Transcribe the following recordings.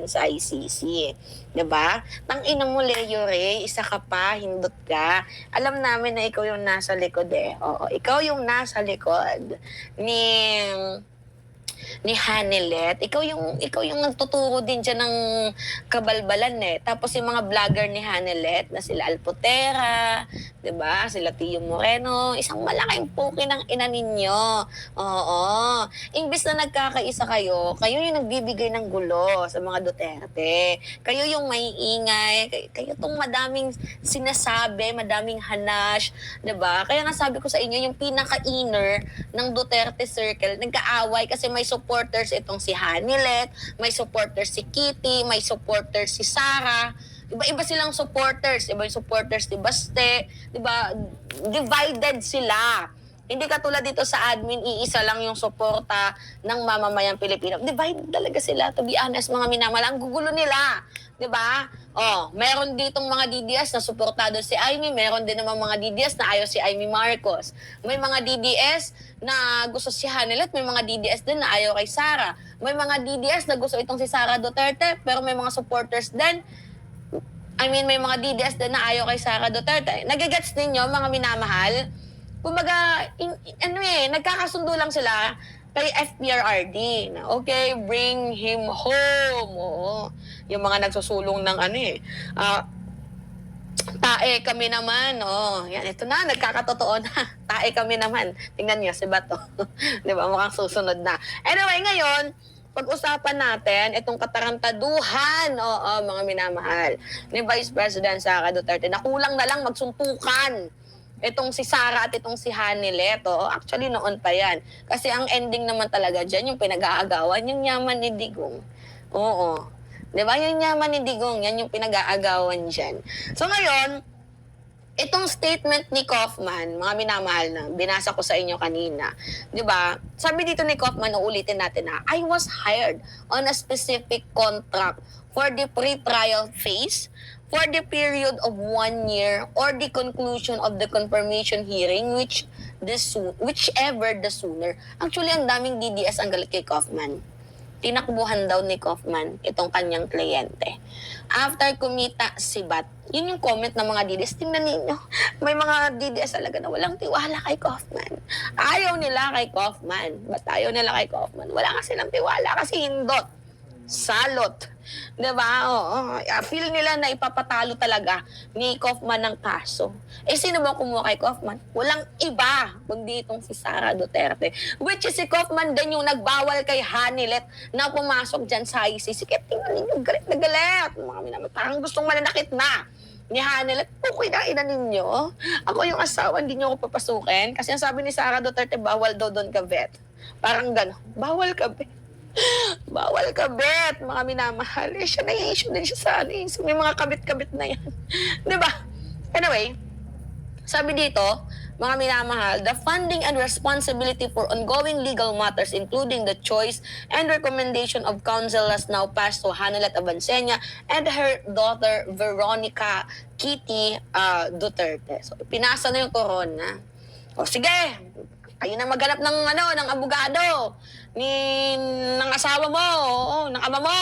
dyan sa ICC. Diba? Tangina mo, Leo Ray, isa ka pa, hindot ka. Alam namin na ikaw yung nasa likod eh. Oo, ikaw yung nasa likod ni Hanelet. Ikaw yung nagtuturo din dyan ng kabalbalan eh. Tapos yung mga vlogger ni Hanelet na sila Alpotera, 'di ba? Sila Tio Moreno, isang malaking puki ng ina ninyo. Oo. Imbis na nagkakaisa kayo yung nagbibigay ng gulo sa mga Duterte. Kayo yung maiingay, kayo tong madaming sinasabi, madaming hanash, 'di ba? Kaya nga sabi ko sa inyo, yung pinaka-inner ng Duterte Circle, nagkaaway kasi may supporters itong si Hanilet, may supporters si Kitty, may supporters si Sara. Iba-iba silang supporters. Iba yung supporters ni Baste. Diba? Divided sila. Hindi katulad dito sa admin, iisa lang yung suporta ng mamamayang Pilipino. Divided talaga sila. To be honest, mga minamahal, ang gugulo nila. Diba? Oh, meron ditong mga DDS na suportado si Amy, meron din naman mga DDS na ayaw si Amy Marcos. May mga DDS na gusto si Hanelet, may mga DDS din na ayaw kay Sara. May mga DDS na gusto itong si Sara Duterte, pero may mga supporters din. May mga DDS din na ayaw kay Sara Duterte. Nagigets ninyo, mga minamahal? Kumbaga, nagkakasundo lang sila kay FPRRD na, okay, bring him home. Oo. Yung mga nagsusulong ng tae kami naman. Oh, yan, ito na, nagkakatotoo na. Tae kami naman. Tingnan niyo, si Bato. Di ba? Mukhang susunod na. Anyway, ngayon, pag-usapan natin itong katarantaduhan, mga minamahal, ni Vice President Sara Duterte, na kulang na lang magsuntukan itong si Sara at itong si Hanilet. Actually, noon pa yan. Kasi ang ending naman talaga dyan, yung pinag-aagawan, yung yaman ni Digong. Oo. Di ba? Yung yaman ni Digong, yan yung pinag-aagawan dyan. So ngayon, itong statement ni Kaufman, mga minamahal na, binasa ko sa inyo kanina, di ba? Sabi dito ni Kaufman, uulitin natin na, I was hired on a specific contract for the pre-trial phase, for the period of 1 year, or the conclusion of the confirmation hearing, whichever the sooner. Actually, ang daming DDS ang galit kay Kaufman. Tinakbuhan daw ni Kaufman itong kanyang kliyente. After kumita si Bat, yun yung comment ng mga DDS. Tingnan ninyo, may mga DDS talaga na walang tiwala kay Kaufman. Ayaw nila kay Kaufman. Ba't ayaw nila kay Kaufman? Wala kasi silang tiwala kasi hindot. Salot. Diba? Oo. Feel nila na ipapatalo talaga ni Kaufman ng kaso. Sino ba kumuha kay Kaufman? Walang iba kundi itong si Sara Duterte. Which is si Kaufman din yung nagbawal kay Hanilet na pumasok dyan sa ICC. Kaya tingnan ninyo, galit na galit. Mga minamahal, parang gustong mananakit na ni Hanilet. Okay na, ina ninyo. Ako yung asawa, hindi nyo ako papasukin. Kasi ang sabi ni Sara Duterte, bawal daw doon ka vet. Parang gano'n, bawal ka vet. Bawal kabit, mga minamahal. Siya na-issue din siya sa so may mga kabit-kabit na yan. Diba? Anyway, sabi dito, mga minamahal, the funding and responsibility for ongoing legal matters, including the choice and recommendation of counsel, has now passed to Hanelet Abansenia and her daughter, Veronica Kitty Duterte. So, pinasa na yung corona. O, sige, kayo na maghanap ng abogado ng asawa mo, ng ama mo.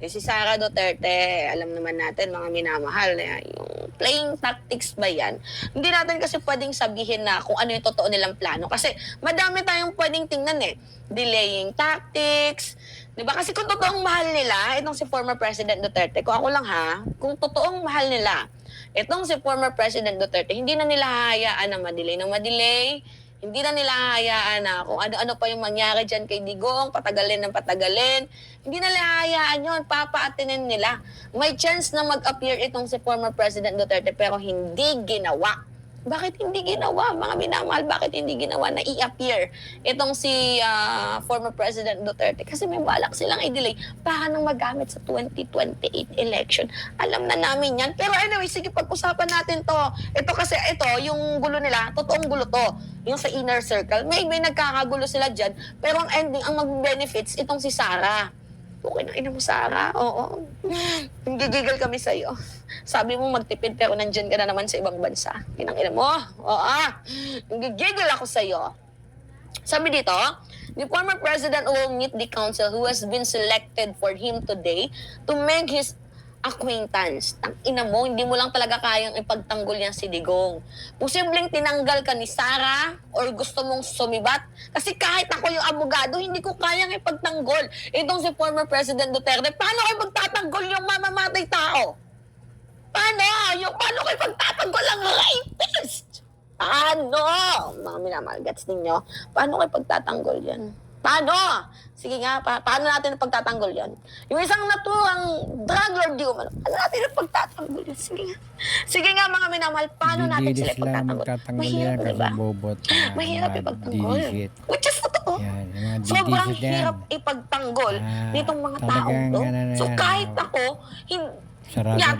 Si Sara Duterte, alam naman natin, mga minamahal, yung playing tactics ba yan? Hindi natin kasi pwedeng sabihin na kung ano yung totoo nilang plano. Kasi madami tayong pwedeng tingnan delaying tactics. Diba? Kasi kung totoong mahal nila, itong si former President Duterte, kung ako lang kung totoong mahal nila, itong si former President Duterte, hindi na nila hayaan na madelay. Hindi na nila hayaan na kung ano-ano pa yung mangyari dyan kay Digong, patagalin ng patagalin. Hindi na nila hayaan yun, papaatinin nila. May chance na mag-appear itong si former President Duterte pero hindi ginawa. Bakit hindi ginawa, mga minamahal? Bakit hindi ginawa na i-appear itong si former President Duterte? Kasi may balak silang i-delay para nang magamit sa 2028 election. Alam na namin yan. Pero anyway, sige, pag-usapan natin to. Ito kasi, yung gulo nila, totoong gulo to. Yung sa inner circle. May nagkakagulo sila dyan. Pero ang ending, ang mag-benefits, itong si Sara. Okay na, ina mo, Sara. Oo. Gigigil kami sa'yo. Sabi mo magtipid pero nandyan ka na naman sa ibang bansa. Ina mo. Oo. Gigigil ako sa'yo. Sabi dito, The former president will meet the council who has been selected for him today to make his acquaintance. Ina mo, hindi mo lang talaga kayang ipagtanggol yan si Digong. Posibleng tinanggal ka ni Sara or gusto mong sumibat. Kasi kahit ako yung abogado, hindi ko kayang ipagtanggol. Itong si former President Duterte, paano kayo magtatanggol yung mamamatay tao? Paano? Paano kayo pagtatanggol ang rapist? Paano? Mga minamahal, gets ninyo? Paano kayo pagtatanggol yan? Paano? Sige nga, paano natin pagtatanggol yan? Yung isang naturang drug lord, di umano, paano natin pagtatanggol yan? Sige nga. Sige nga, mga minamahal, paano natin sila pagtatanggol? Mahirap, diba? Mahirap ipagtanggol. Which is totoo. Sobrang hirap ipagtanggol nitong mga tao to. So kahit ako,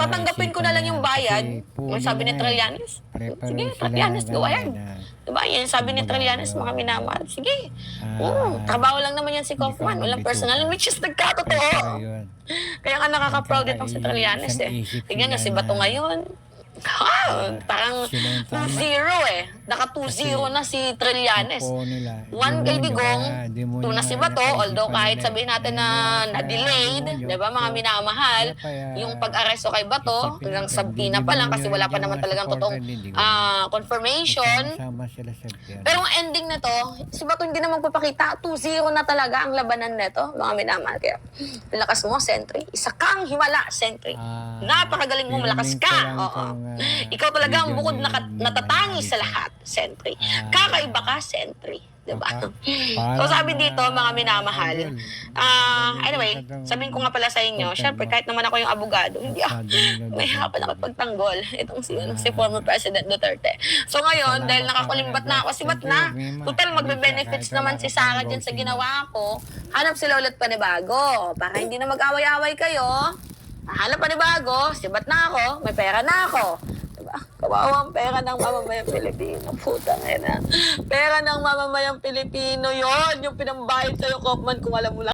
tatanggapin ko na lang yung bayad. Yung sabi ni Trillanes. Sige, Trillanes, go ahead. Diba? Yan sabi ni Trillanes, mga minamahal. Sige. Trabaho lang naman yan si Kaufman. Walang personal, which is nagkatotoo. Kaya nga nakaka-proud itong si Trillanes eh. Tingnan nga si Bato ngayon. Parang 2-0 eh. Naka 2-0 na si Trillanes. 1 kay Digong, 2 na si Bato. Although kahit sabihin natin na na-delayed, di ba mga minamahal, yung pag-aresto kay Bato, hanggang sabina pa lang kasi wala pa naman talagang totoong confirmation. Pero ang ending na to, si Bato hindi naman papakita, 2-0 na talaga ang labanan nito, mga minamahal. Kaya, lakas mo, Sentry. Isa kang himala, Sentry. Napakagaling mo, malakas ka. Oo. Ikaw talaga ang bukod na natatangi sa lahat, Sentry. Kakaiba ka, Sentry. Diba? So sabi dito, mga minamahal, anyway, sabihin ko nga pala sa inyo, syempre kahit naman ako yung abogado, hindi may hirapan ako pagtanggol itong si former President Duterte. So ngayon, dahil nakakulimbat na ako, sibat na. Total, magbe-benefits naman si Sara dyan sa ginawa ko. Hanap sila ulit panibago. Para hindi na mag-away-away kayo. Hanap panibago, sibat na ako, may pera na ako. Diba? Kawawang pera ng mamamayang Pilipino. Putang ina. Pera ng mamamayang Pilipino yon, yung pinambayad sa'yo, Kaufman, kung alam mo lang.